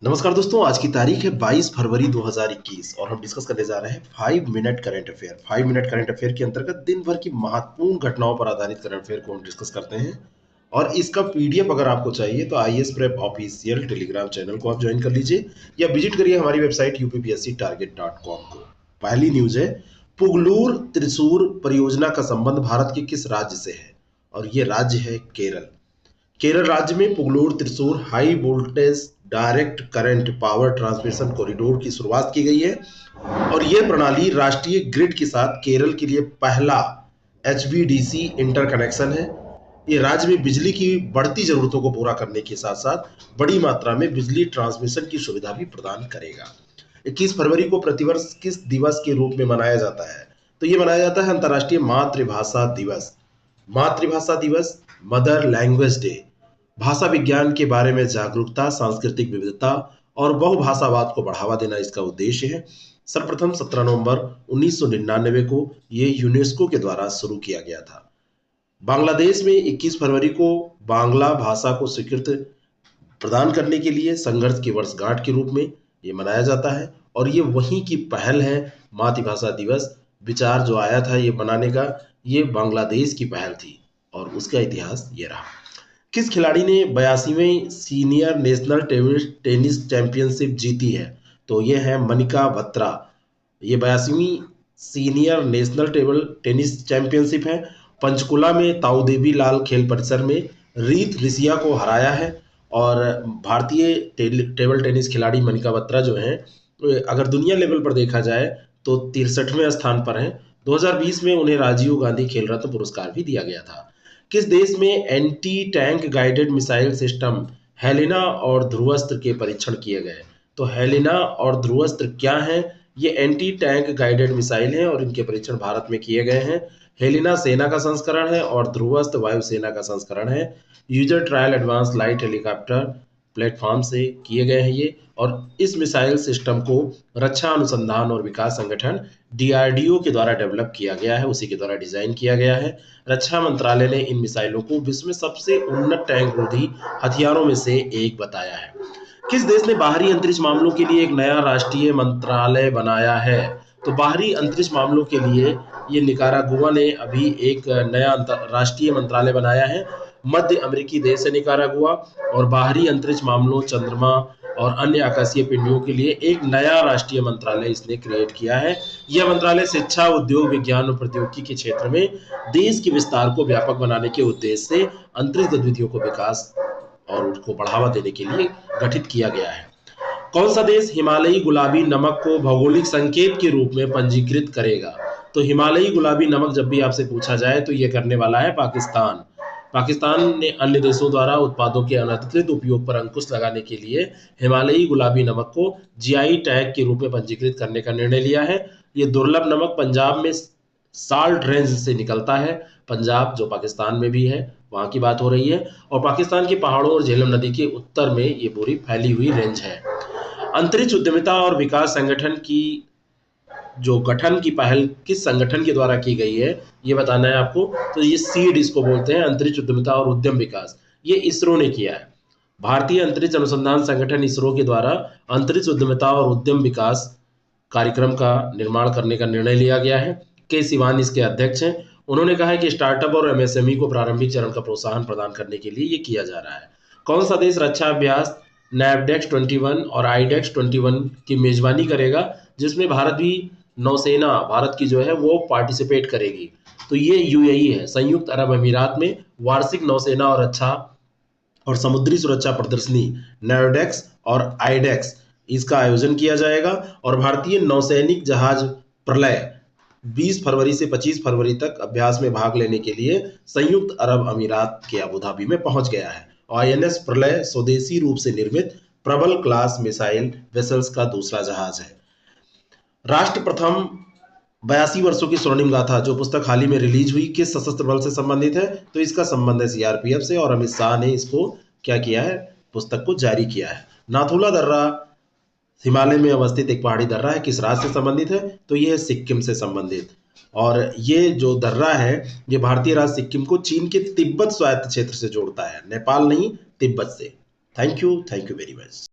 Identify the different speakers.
Speaker 1: नमस्कार दोस्तों, आज की तारीख है 22 फरवरी 2021 और हम डिस्कस करने जा रहे हैं 5 minute current affair. 5 minute current affair के अंतर्गत दिन भर की महत्वपूर्ण घटनाओं पर आधारित करंट अफेयर को हम डिस्कस करते हैं। और इसका पीडीएफ अगर आपको चाहिए तो IAS prep official Telegram channel को आप ज्वाइन कर लीजिए या विजिट करिए हमारी वेबसाइट upsctarget.com को। पहली न्यूज है, पुगलूर त्रिशूर परियोजना का संबंध भारत के किस राज्य से है? और ये राज्य है केरल। केरल राज्य में Pugalur Thrissur high voltage direct current power transmission corridor की शुरुआत की गई है और यह प्रणाली राष्ट्रीय ग्रिड के साथ केरल के लिए पहला एचवीडीसी इंटरकनेक्शन है। ये राज्य में बिजली की बढ़ती जरूरतों को पूरा करने के साथ साथ बड़ी मात्रा में बिजली ट्रांसमिशन की सुविधा भी प्रदान करेगा। 21 फरवरी को प्रतिवर्ष किस दिवस के रूप में मनाया जाता है? तो ये मनाया जाता है अंतर्राष्ट्रीय मातृभाषा दिवस। मातृभाषा दिवस, मदर लैंग्वेज डे, भाषा विज्ञान के बारे में जागरूकता, सांस्कृतिक विविधता और बहुभाषावाद को बढ़ावा देना इसका उद्देश्य है। सर्वप्रथम 17 नवंबर 1999 को यह यूनेस्को के द्वारा शुरू किया गया था। बांग्लादेश में 21 फरवरी को बांग्ला भाषा को स्वीकृति प्रदान करने के लिए संघर्ष की वर्षगांठ के रूप में ये मनाया जाता है और ये वहीं की पहल है। मातृभाषा दिवस विचार जो आया था ये बनाने का, ये बांग्लादेश की पहल थी और उसका इतिहास ये रहा। किस खिलाड़ी ने 82वें senior national table tennis championship जीती है? तो ये है मनिका बत्रा। ये 82वीं senior national table tennis championship है। पंचकुला में ताऊ देवी लाल खेल परिसर में रीत ऋषिया को हराया है। और भारतीय टेबल टेनिस खिलाड़ी मनिका बत्रा जो हैं, अगर दुनिया लेवल पर देखा जाए तो 63वें स्थान पर हैं। 2020 में उन्हें राजीव गांधी खेल रत्न पुरस्कार भी दिया गया था। किस देश में anti tank guided missile system Helina और ध्रुवस्त्र के परीक्षण किए गए? तो हेलिना और ध्रुवस्त्र क्या हैं? ये एंटी टैंक गाइडेड मिसाइल हैं और इनके परीक्षण भारत में किए गए हैं। हेलिना सेना का संस्करण है और ध्रुवस्त्र वायुसेना का संस्करण है। User trial advance light helicopter platform से किए गए हैं ये। और इस मिसाइल सिस्टम को रक्षा अनुसंधान और विकास संगठन डीआरडीओ के द्वारा डेवलप किया गया है, उसी के द्वारा डिजाइन किया गया है। रक्षा मंत्रालय ने इन मिसाइलों को विश्व में सबसे उन्नत टैंक रोधी हथियारों में से एक बताया है। किस देश ने बाहरी अंतरिक्ष मामलों के लिए एक नया राष्ट्रीय मंत्रालय बनाया है? तो बाहरी अंतरिक्ष मामलों के लिए ये निकारागुआ ने अभी एक नया राष्ट्रीय मंत्रालय बनाया है। मध्य अमेरिकी देश है निकारागुआ और बाहरी अंतरिक्ष मामलों, चंद्रमा और अन्य आकाशीय पिंडियों के लिए एक नया राष्ट्रीय मंत्रालय इसने क्रिएट किया है। यह मंत्रालय शिक्षा, उद्योग, विज्ञान और प्रौद्योगिकी के क्षेत्र में देश के विस्तार को व्यापक बनाने के उद्देश्य से अंतरिक्ष गतिविधियों को विकास और उसको बढ़ावा देने के लिए गठित किया गया है। कौन सा देश हिमालयी गुलाबी नमक को भौगोलिक संकेत के रूप में पंजीकृत करेगा? तो हिमालयी गुलाबी नमक जब भी आपसे पूछा जाए तो यह करने वाला है पाकिस्तान। पाकिस्तान ने अन्य देशों द्वारा उत्पादों के अनधिकृत उपयोग पर अंकुश लगाने के लिए हिमालयी गुलाबी नमक को जीआई टैग के रूप में पंजीकृत करने का निर्णय लिया है। ये दुर्लभ नमक पंजाब में साल्ट रेंज से निकलता है। पंजाब जो पाकिस्तान में भी है, वहां की बात हो रही है। और पाकिस्तान के पहाड़ों और झेलम नदी के उत्तर में ये पूरी फैली हुई रेंज है। अंतरिक्ष उद्यमिता और विकास संगठन की जो गठन की पहल किस संगठन के द्वारा की गई है ये बताना है आपको। तो ये सीड इसको बोलते हैं, अंतरिक्ष उद्यमिता और उद्यम विकास। ये इसरो ने किया है। भारतीय अंतरिक्ष अनुसंधान संगठन इसरो के द्वारा अंतरिक्ष उद्यमिता और उद्यम विकास कार्यक्रम का निर्माण करने का निर्णय लिया गया है। के सिवान इसके अध्यक्ष हैं। उन्होंने कहा है कि स्टार्टअप और एमएसएमई को प्रारंभिक चरण का प्रोत्साहन प्रदान करने के लिए ये किया जा रहा है। कौन सा देश रक्षा अभ्यास नैवडेक्स 21 और आईडेक्स 21 की मेजबानी करेगा, जिसमें भारत भी नौसेना भारत की जो है वो पार्टिसिपेट करेगी? तो ये यूएई है, संयुक्त अरब अमीरात में वार्षिक नौसेना और रक्षा और समुद्री सुरक्षा प्रदर्शनी नैवडेक्स और आईडेक्स इसका आयोजन किया जाएगा। और भारतीय नौसैनिक जहाज प्रलय 20 फरवरी से 25 फरवरी तक अभ्यास में भाग लेने के लिए संयुक्त अरब अमीरात के अबू धाबी में पहुंच गया है। आईएनएस प्रलय स्वदेशी रूप से निर्मित प्रबल क्लास मिसाइल वेसल्स का दूसरा जहाज है। राष्ट्र प्रथम 82 वर्षों की स्वर्णिम गाथा जो पुस्तक हाल ही में रिलीज हुई किस सशस्त्र बल से संबंधित है? तो इसका संबंध है सीआरपीएफ से और अमित शाह ने इसको क्या किया है, पुस्तक को जारी किया है। नाथुला दर्रा हिमालय में अवस्थित एक पहाड़ी दर्रा है, किस राज्य से संबंधित है? तो यह है सिक्किम से संबंधित। और ये जो दर्रा है ये भारतीय राज्य सिक्किम को चीन के तिब्बत स्वायत्त क्षेत्र से जोड़ता है, नेपाल नहीं तिब्बत से। Thank you very much.